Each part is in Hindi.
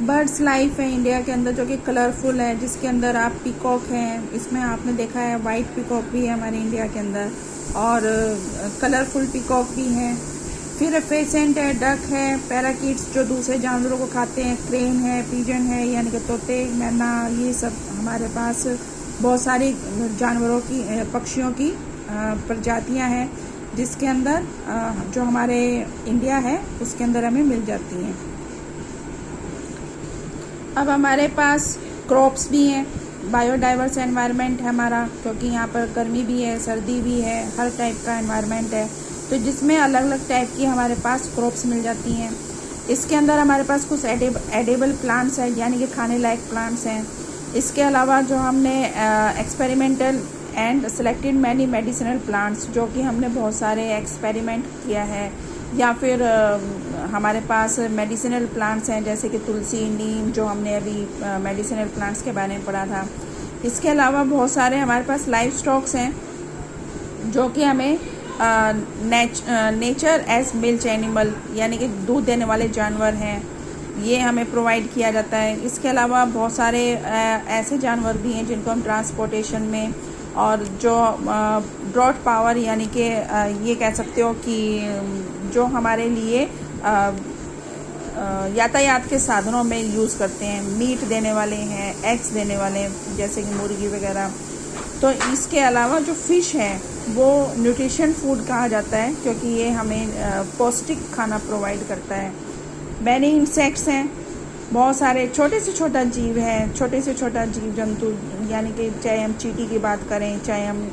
बर्ड्स लाइफ है इंडिया के अंदर जो कि कलरफुल है, जिसके अंदर आप पीकॉक हैं, इसमें आपने देखा है वाइट पीकॉक भी है हमारे इंडिया के अंदर, और कलरफुल पीकॉक भी हैं। फिर फेसेंट है, डक है, पैराकिट्स जो दूसरे जानवरों को खाते हैं, क्रेन है, पिजन है यानी कि तोते, मैना, ये सब हमारे पास बहुत सारी जानवरों की, पक्षियों की प्रजातियां हैं, जिसके अंदर जो हमारे इंडिया है उसके अंदर हमें मिल जाती हैं। अब हमारे पास क्रॉप्स भी हैं, बायोडाइवर्स एनवायरनमेंट है हमारा, क्योंकि यहाँ पर गर्मी भी है, सर्दी भी है, हर टाइप का एनवायरनमेंट है, तो जिसमें अलग अलग टाइप की हमारे पास क्रॉप्स मिल जाती हैं। इसके अंदर हमारे पास कुछ एडेबल प्लांट्स हैं यानी कि खाने लायक प्लांट्स हैं। इसके अलावा जो हमने experimental and selected many medicinal plants, जो कि हमने बहुत सारे एक्सपेरिमेंट किया है, या फिर हमारे पास मेडिसिनल प्लांट्स हैं जैसे कि तुलसी, नीम, जो हमने अभी मेडिसिनल प्लांट्स के बारे में पढ़ा था। इसके अलावा बहुत सारे हमारे पास लाइव स्टॉक्स हैं जो कि हमें नेचर एज मिल्क एनिमल यानी कि दूध देने वाले जानवर हैं, ये हमें प्रोवाइड किया जाता है। इसके अलावा बहुत सारे ऐसे जानवर भी हैं जिनको हम ट्रांसपोर्टेशन में, और जो ब्रॉड पावर यानी कि ये कह सकते हो कि जो हमारे लिए यातायात के साधनों में यूज़ करते हैं, मीट देने वाले हैं, एग्स देने वाले हैं जैसे कि मुर्गी वगैरह। तो इसके अलावा जो फ़िश है वो न्यूट्रिशन फूड कहा जाता है, क्योंकि ये हमें पौष्टिक खाना प्रोवाइड करता है। मैनी इंसेक्ट्स हैं, बहुत सारे छोटे से छोटा जीव है, छोटे से छोटा जीव जंतु, यानी कि चाहे हम चींटी की बात करें, चाहे हम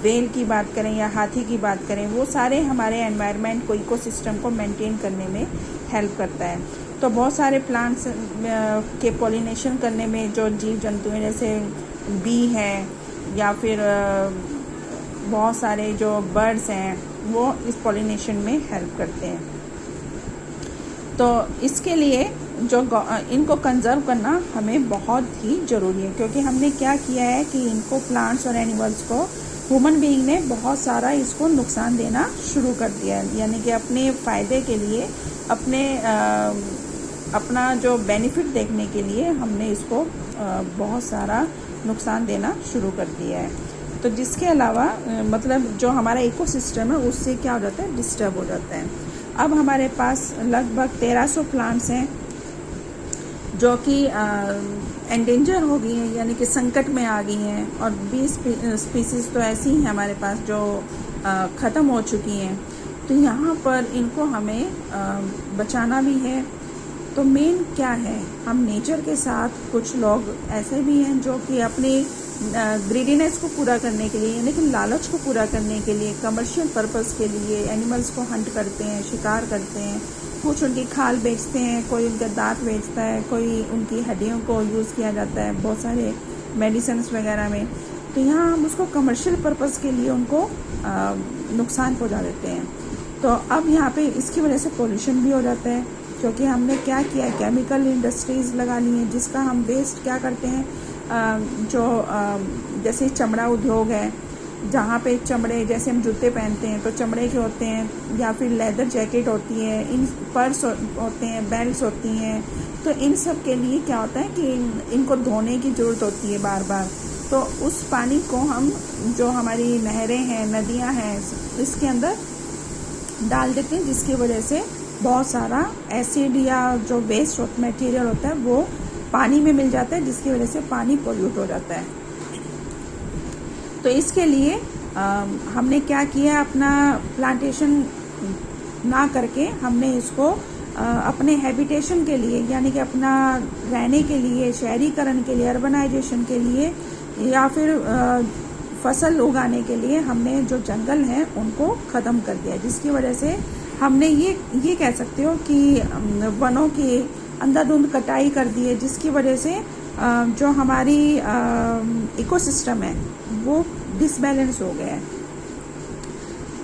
व्हेल की बात करें या हाथी की बात करें, वो सारे हमारे एनवायरनमेंट को, इकोसिस्टम को मेंटेन करने में हेल्प करता है। तो बहुत सारे प्लांट्स के पॉलिनेशन करने में जो जीव जंतु हैं जैसे बी है या फिर बहुत सारे जो बर्ड्स हैं वो इस पॉलिनेशन में हेल्प करते हैं। तो इसके लिए जो इनको कंजर्व करना हमें बहुत ही ज़रूरी है, क्योंकि हमने क्या किया है कि इनको, प्लांट्स और एनिमल्स को, ह्यूमन बीइंग ने बहुत सारा इसको नुकसान देना शुरू कर दिया है, यानी कि अपने फ़ायदे के लिए, अपना जो बेनिफिट देखने के लिए हमने इसको बहुत सारा नुकसान देना शुरू कर दिया है। तो जिसके अलावा मतलब जो हमारा इकोसिस्टम है उससे क्या हो जाता है, डिस्टर्ब हो जाता है। अब हमारे पास लगभग 1300 प्लांट्स हैं जो कि एंडेंजर हो गई हैं यानी कि संकट में आ गई हैं, और 20 स्पीसीज़ तो ऐसी हैं हमारे पास जो ख़त्म हो चुकी हैं। तो यहाँ पर इनको हमें बचाना भी है। तो मेन क्या है, हम नेचर के साथ, कुछ लोग ऐसे भी हैं जो कि अपनी ग्रीडीनेस को पूरा करने के लिए यानी कि लालच को पूरा करने के लिए, कमर्शियल पर्पस के लिए एनिमल्स को हंट करते हैं, शिकार करते हैं। कुछ उनकी खाल बेचते हैं, कोई उनका दांत बेचता है, कोई उनकी हड्डियों को यूज़ किया जाता है बहुत सारे मेडिसिन्स वगैरह में। तो यहाँ हम उसको कमर्शियल पर्पस के लिए उनको नुकसान पहुँचा देते हैं। तो अब यहाँ पे इसकी वजह से पोल्यूशन भी हो जाता है, क्योंकि हमने क्या किया, केमिकल इंडस्ट्रीज़ लगा ली हैं जिसका हम वेस्ट क्या करते हैं, जैसे चमड़ा उद्योग है, जहाँ पे चमड़े, जैसे हम जूते पहनते हैं तो चमड़े के होते हैं, या फिर लेदर जैकेट होती है, इन पर्स होते हैं, बेल्ट्स होती हैं। तो इन सब के लिए क्या होता है कि इनको धोने की ज़रूरत होती है बार बार। तो उस पानी को हम, जो हमारी नहरें हैं, नदियाँ हैं, इसके अंदर डाल देते हैं, जिसकी वजह से बहुत सारा एसिड या जो वेस्ट मटेरियल होता है वो पानी में मिल जाता है, जिसकी वजह से पानी पोल्यूट हो जाता है। तो इसके लिए हमने क्या किया, अपना प्लांटेशन ना करके हमने इसको अपने हैबिटेशन के लिए यानी कि अपना रहने के लिए, शहरीकरण के लिए, अर्बनाइजेशन के लिए, या फिर फसल उगाने के लिए हमने जो जंगल हैं उनको ख़त्म कर दिया, जिसकी वजह से हमने ये कह सकते हो कि वनों की अंधाधुंध कटाई कर दी है, जिसकी वजह से जो हमारी इकोसिस्टम है वो डिसबैलेंस हो गया है।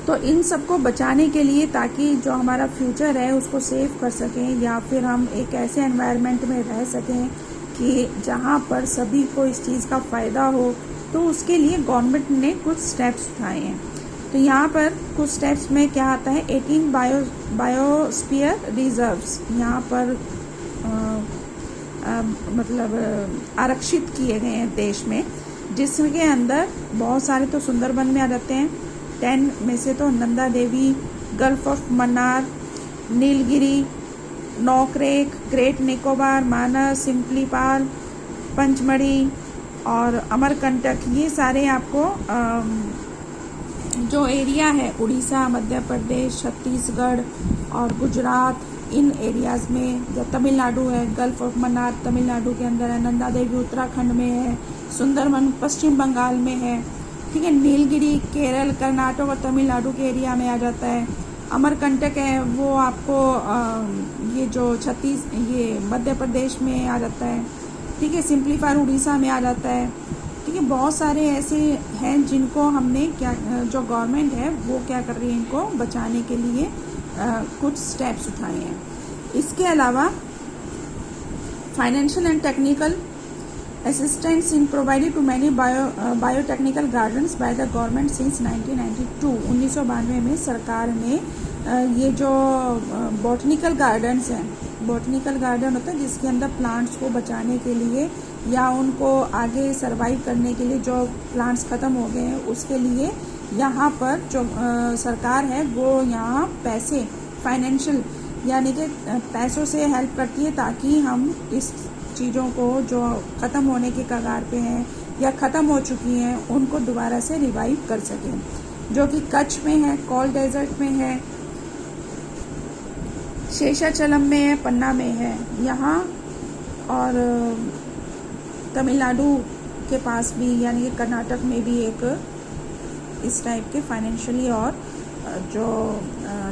तो इन सबको बचाने के लिए, ताकि जो हमारा फ्यूचर है उसको सेव कर सकें, या फिर हम एक ऐसे एनवायरनमेंट में रह सकें कि जहाँ पर सभी को इस चीज़ का फ़ायदा हो, तो उसके लिए गवर्नमेंट ने कुछ स्टेप्स उठाए हैं। तो यहाँ पर कुछ स्टेप्स में क्या आता है, 18 बायोस्फीयर रिजर्व्स यहाँ पर मतलब आरक्षित किए गए हैं देश में, जिसके अंदर बहुत सारे तो सुंदरबन में आ जाते हैं। 10 में से तो Nanda Devi, gulf of Mannar, Nilgiri, Nokrek, great Nicobar, Manas, Similipal, Pachmarhi और अमरकंटक, ये सारे आपको जो एरिया है उड़ीसा, मध्य प्रदेश, छत्तीसगढ़ और गुजरात, इन एरियाज़ में, या तमिलनाडु है, गल्फ ऑफ मन्नार तमिलनाडु के अंदर है, नंदा देवी उत्तराखंड में है, सुंदरबन पश्चिम बंगाल में है, ठीक है। नीलगिरी केरल, कर्नाटक और तमिलनाडु के एरिया में आ जाता है। अमरकंटक है वो आपको ये जो ये मध्य प्रदेश में आ जाता है, ठीक है। सिम्पलीफायर उड़ीसा में आ जाता है, ठीक है। बहुत सारे ऐसे हैं जिनको हमने क्या, जो गवर्नमेंट है वो क्या कर रही है, इनको बचाने के लिए कुछ स्टेप्स उठाए हैं। इसके अलावा financial and technical assistance in provided to many biotechnical gardens by the government since 1992। 1992 में सरकार ने ये जो बॉटनिकल गार्डन्स हैं, बॉटनिकल गार्डन होता है जिसके अंदर प्लांट्स को बचाने के लिए या उनको आगे सरवाइव करने के लिए, जो प्लांट्स ख़त्म हो गए हैं उसके लिए यहाँ पर जो सरकार है वो यहाँ पैसे, फाइनेंशियल यानी कि पैसों से हेल्प करती है, ताकि हम इस चीज़ों को जो ख़त्म होने के कगार पे हैं या ख़त्म हो चुकी हैं उनको दोबारा से रिवाइव कर सकें। जो कि कच्छ में है, कोल डेजर्ट में है, शेषाचलम में है, पन्ना में है यहाँ, और तमिलनाडु के पास भी यानी कि कर्नाटक में भी एक इस टाइप के फाइनेंशियली और जो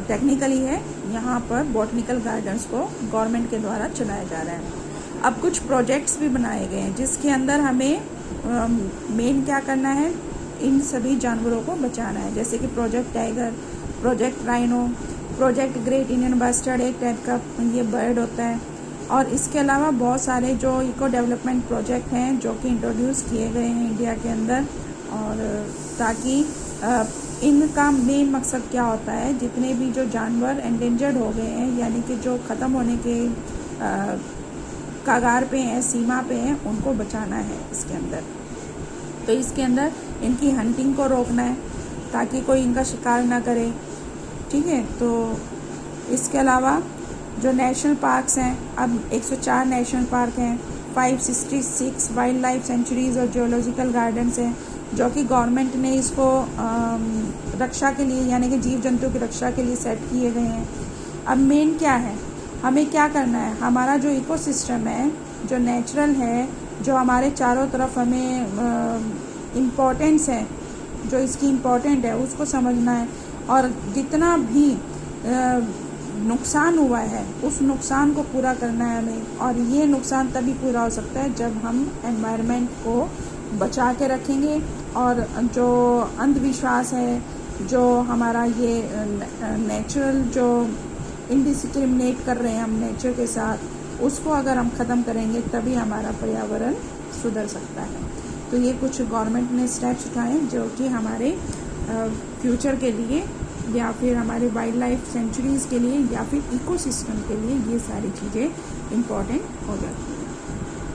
टेक्निकली है यहाँ पर बॉटनिकल गार्डन्स को गवर्नमेंट के द्वारा चलाया जा रहा है। अब कुछ प्रोजेक्ट्स भी बनाए गए हैं जिसके अंदर हमें मेन क्या करना है, इन सभी जानवरों को बचाना है, जैसे कि project tiger, project rhino, project great Indian bustard, एक टाइप का ये बर्ड होता है। और इसके अलावा बहुत सारे जो इको डेवलपमेंट प्रोजेक्ट हैं जो कि इंट्रोड्यूस किए गए हैं इंडिया के अंदर, और ताकि इनका मेन मकसद क्या होता है, जितने भी जो जानवर एंडेंजर्ड हो गए हैं यानी कि जो ख़त्म होने के कगार पे हैं, सीमा पे हैं, उनको बचाना है इसके अंदर। तो इसके अंदर इनकी हंटिंग को रोकना है ताकि कोई इनका शिकार ना करे, ठीक है। तो इसके अलावा जो नेशनल पार्क्स हैं, अब 104 नेशनल पार्क हैं, 566 वाइल्ड लाइफ सेंचुरीज़ और जियोलॉजिकल गार्डन्स हैं जो कि गवर्नमेंट ने इसको रक्षा के लिए यानी कि जीव जंतु की रक्षा के लिए सेट किए गए हैं। अब मेन क्या है, हमें क्या करना है, हमारा जो इकोसिस्टम है, जो नेचुरल है, जो हमारे चारों तरफ हमें इम्पोर्टेंस है, जो इसकी इम्पोर्टेंट है उसको समझना है, और जितना भी नुकसान हुआ है उस नुकसान को पूरा करना है हमें। और ये नुकसान तभी पूरा हो सकता है जब हम एनवायरनमेंट को बचा के रखेंगे, और जो अंधविश्वास है, जो हमारा ये नेचुरल जो इनडिस्क्रिमिनेट कर रहे हैं हम नेचर के साथ, उसको अगर हम ख़त्म करेंगे तभी हमारा पर्यावरण सुधर सकता है। तो ये कुछ गवर्नमेंट ने स्टेप्स उठाए हैं जो कि हमारे फ्यूचर के लिए या फिर हमारे वाइल्ड लाइफ सेंचुरीज़ के लिए या फिर इकोसिस्टम के लिए ये सारी चीज़ें इम्पॉर्टेंट हो जाती हैं।